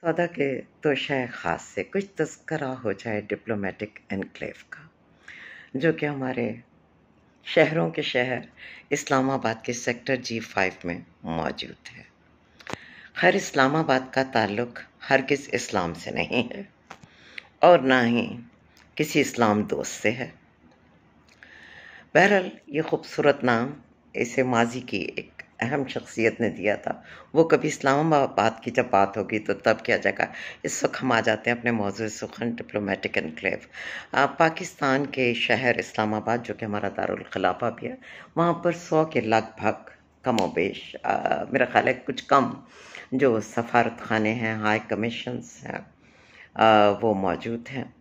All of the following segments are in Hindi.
सौदा के तो शय ख़ास से कुछ तस्करा हो जाए डिप्लोमेटिक एनक्लेव का, जो कि हमारे शहरों के शहर इस्लामाबाद के सेक्टर G5 में मौजूद है। खैर, इस्लामाबाद का ताल्लुक हरगिज़ इस्लाम से नहीं है और ना ही किसी इस्लाम दोस्त से है। बहरहाल, ये खूबसूरत नाम इसे माजी की एक अहम शख्सियत ने दिया था। वो कभी इस्लामाबाद की जब बात होगी तो तब किया जाएगा। इस वक्त हम आ जाते हैं अपने मौजूद सुखन डिप्लोमेटिक एनक्लेव। पाकिस्तान के शहर इस्लामाबाद, जो कि हमारा दारुल खिलाफा भी है, वहाँ पर 100 के लगभग कमोबेश, मेरा ख्याल है कुछ कम, जो सफारत खाने हैं, हाई कमीशंस हैं, वो मौजूद हैं।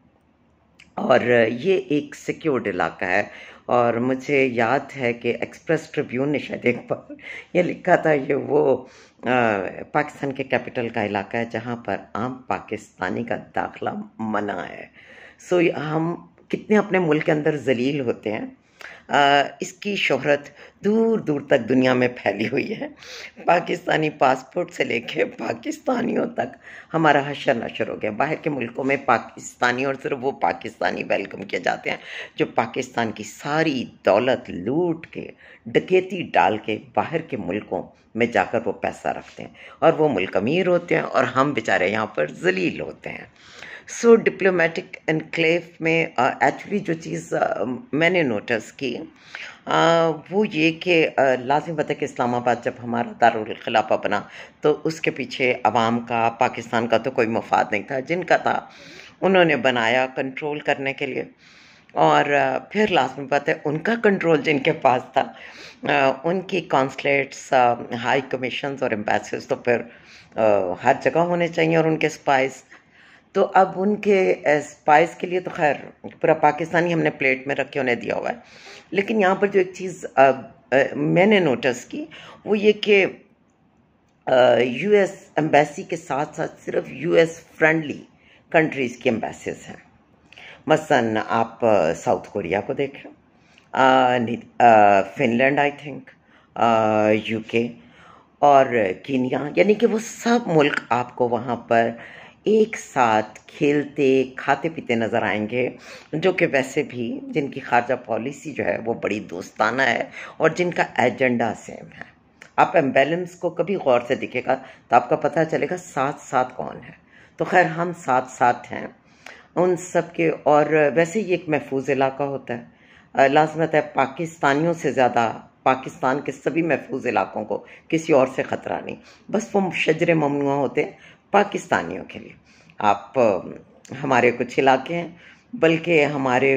और ये एक सिक्योर्ड इलाका है। और मुझे याद है कि एक्सप्रेस ट्रिब्यून ने शायद एक बार ये लिखा था, ये वो पाकिस्तान के कैपिटल का इलाका है जहाँ पर आम पाकिस्तानी का दाखिला मना है। सो हम कितने अपने मुल्क के अंदर जलील होते हैं। इसकी शोहरत दूर दूर तक दुनिया में फैली हुई है। पाकिस्तानी पासपोर्ट से लेके पाकिस्तानियों तक हमारा हशर नशर हो गया। बाहर के मुल्कों में पाकिस्तानी और सिर्फ वो पाकिस्तानी वेलकम किए जाते हैं जो पाकिस्तान की सारी दौलत लूट के, डकैती डाल के बाहर के मुल्कों में जाकर वो पैसा रखते हैं और वो मुल्क अमीर होते हैं और हम बेचारे यहाँ पर जलील होते हैं। सो डिप्लोमेटिक एनक्लेव में एक्चुअली जो चीज़ मैंने नोटिस की, वो ये कि लाजिम बात है कि इस्लामाबाद जब हमारा दारुल खिलाफा बना तो उसके पीछे अवाम का, पाकिस्तान का तो कोई मफाद नहीं था। जिनका था उन्होंने बनाया कंट्रोल करने के लिए। और फिर लाजमी बात है उनका कंट्रोल जिनके पास था, उनकी कॉन्सुलेट्स, हाई कमीशंस और एम्बेसीज तो फिर हर जगह होने चाहिए, और उनके स्पाइस। तो अब उनके स्पाइस के लिए तो खैर पूरा पाकिस्तानी हमने प्लेट में रख के उन्हें दिया हुआ है। लेकिन यहाँ पर जो एक चीज़ मैंने नोटिस की वो ये कि यूएस एम्बेसी के साथ साथ सिर्फ यूएस फ्रेंडली कंट्रीज़ की एम्बेसीज हैं। मसलन आप साउथ कोरिया को देख लो, फिनलैंड, आई थिंक यूके और कीनिया, यानी कि वो सब मुल्क आपको वहाँ पर एक साथ खेलते खाते पीते नज़र आएंगे, जो कि वैसे भी जिनकी खारजा पॉलिसी जो है वो बड़ी दोस्ताना है और जिनका एजेंडा सेम है। आप एम्बेलेंस को कभी गौर से दिखेगा तो आपका पता चलेगा साथ साथ कौन है। तो खैर हम साथ साथ हैं उन सब के। और वैसे ही एक महफूज इलाका होता है। लाजमत है पाकिस्तानियों से ज़्यादा पाकिस्तान के सभी महफूज इलाकों को किसी और से ख़तरा नहीं, बस वो शजरे ममनुआ होते हैं पाकिस्तानियों के लिए। आप हमारे कुछ इलाके हैं, बल्कि हमारे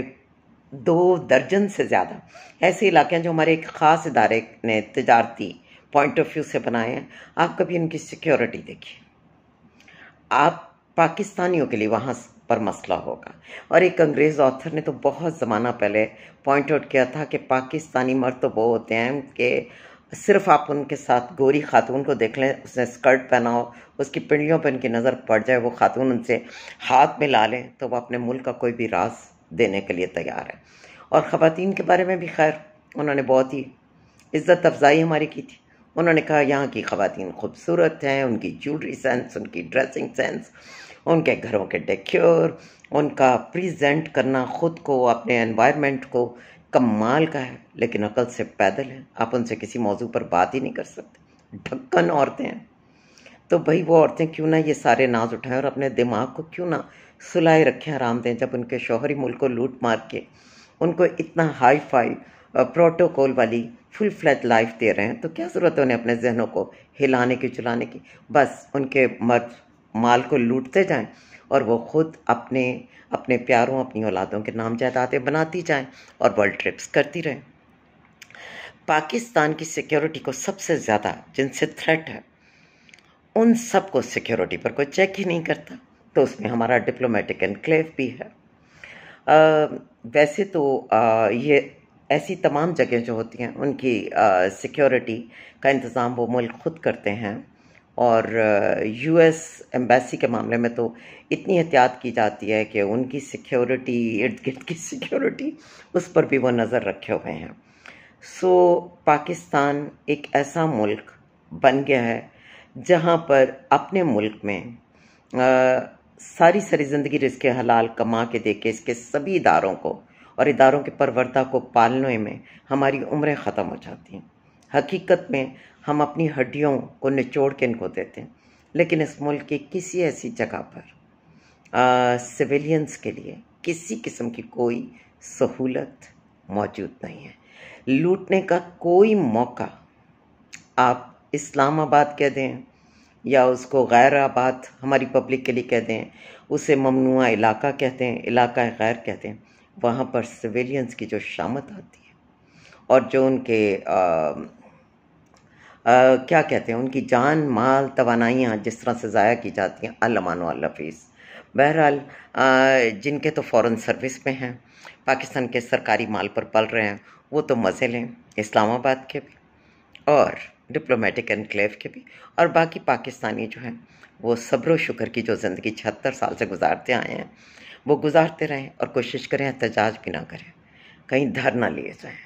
2 दर्जन से ज़्यादा ऐसे इलाके हैं जो हमारे एक ख़ास इदारे ने तजारती पॉइंट ऑफ व्यू से बनाए हैं। आप कभी उनकी सिक्योरिटी देखिए, आप पाकिस्तानियों के लिए वहाँ पर मसला होगा। और एक अंग्रेज़ ऑथर ने तो बहुत ज़माना पहले पॉइंट आउट किया था कि पाकिस्तानी मर्द तो वो होते हैं कि सिर्फ आप उनके साथ गोरी खातून को देख लें, उसने स्कर्ट पहना हो, उसकी पिंडलियों पर उनकी नज़र पड़ जाए, वो खातून उनसे हाथ मिला लें तो वो अपने मुल्क का कोई भी राज देने के लिए तैयार है। और ख़वातीन के बारे में भी खैर उन्होंने बहुत ही इज़्ज़त अफजाई हमारी की थी। उन्होंने कहा यहाँ की ख़वातीन खूबसूरत हैं, उनकी ज्वेलरी सेंस, उनकी ड्रेसिंग सेंस, उनके घरों के डेकोर, उनका प्रेजेंट करना ख़ुद को, अपने एनवायरनमेंट को कमाल का है। लेकिन अकल से पैदल है, आप उनसे किसी मौजू पर बात ही नहीं कर सकते। ढक्कन औरतें हैं। तो भाई वो औरतें क्यों ना ये सारे नाज उठाएं और अपने दिमाग को क्यों ना सुलाए रखें, आराम दें, जब उनके शौहरी मुल्क को लूट मार के उनको इतना हाई फाई प्रोटोकॉल वाली फुल फ्लैट लाइफ दे रहे हैं। तो क्या ज़रूरत है उन्हें अपने जहनों को हिलाने की, चलाने की। बस उनके मर्द माल को लूटते जाएं और वो खुद अपने अपने प्यारों, अपनी औलादों के नाम जायदादें बनाती जाएं और वर्ल्ड ट्रिप्स करती रहें। पाकिस्तान की सिक्योरिटी को सबसे ज़्यादा जिनसे थ्रेट है, उन सब को सिक्योरिटी पर कोई चेक ही नहीं करता। तो उसमें हमारा डिप्लोमेटिक एनक्लेव भी है। वैसे तो ये ऐसी तमाम जगह जो होती हैं उनकी सिक्योरिटी का इंतज़ाम वो मुल्क खुद करते हैं। और यूएस एम्बेसी के मामले में तो इतनी एहतियात की जाती है कि उनकी सिक्योरिटी, इर्द गिर्द की सिक्योरिटी, उस पर भी वो नज़र रखे हुए हैं। सो पाकिस्तान एक ऐसा मुल्क बन गया है जहाँ पर अपने मुल्क में सारी सारी ज़िंदगी रिज़्क़ हलाल कमा के दे के इसके सभी इदारों को और इदारों के परवरदा को पालने में हमारी उम्रें ख़त्म हो जाती हैं। हकीकत में हम अपनी हड्डियों को निचोड़ के इनको देते हैं, लेकिन इस मुल्क की किसी ऐसी जगह पर सिविलियंस के लिए किसी किस्म की कोई सहूलत मौजूद नहीं है। लूटने का कोई मौका आप इस्लामाबाद कह दें या उसको गैर आबाद हमारी पब्लिक के लिए कह दें, उसे ममनुआ इलाका कहते हैं, इलाका गैर कहते हैं, वहाँ पर सिविलियंस की जो शामत आती है और जो उनके क्या कहते हैं, उनकी जान माल तवानाइयाँ जिस तरह से ज़ाया की जाती हैं, अल-अमान वल-हफ़ीज़। बहरहाल जिनके तो फ़ॉरेन सर्विस में हैं, पाकिस्तान के सरकारी माल पर पल रहे हैं, वो तो मज़े लें इस्लामाबाद के भी और डिप्लोमेटिक एनक्लेव के भी, और बाकी पाकिस्तानी जो हैं वो सब्र शुक्र की जो ज़िंदगी 76 साल से गुजारते आए हैं वो गुजारते रहें और कोशिश करें एहतजाज भी ना करें, कहीं धर ना लिए जाएँ।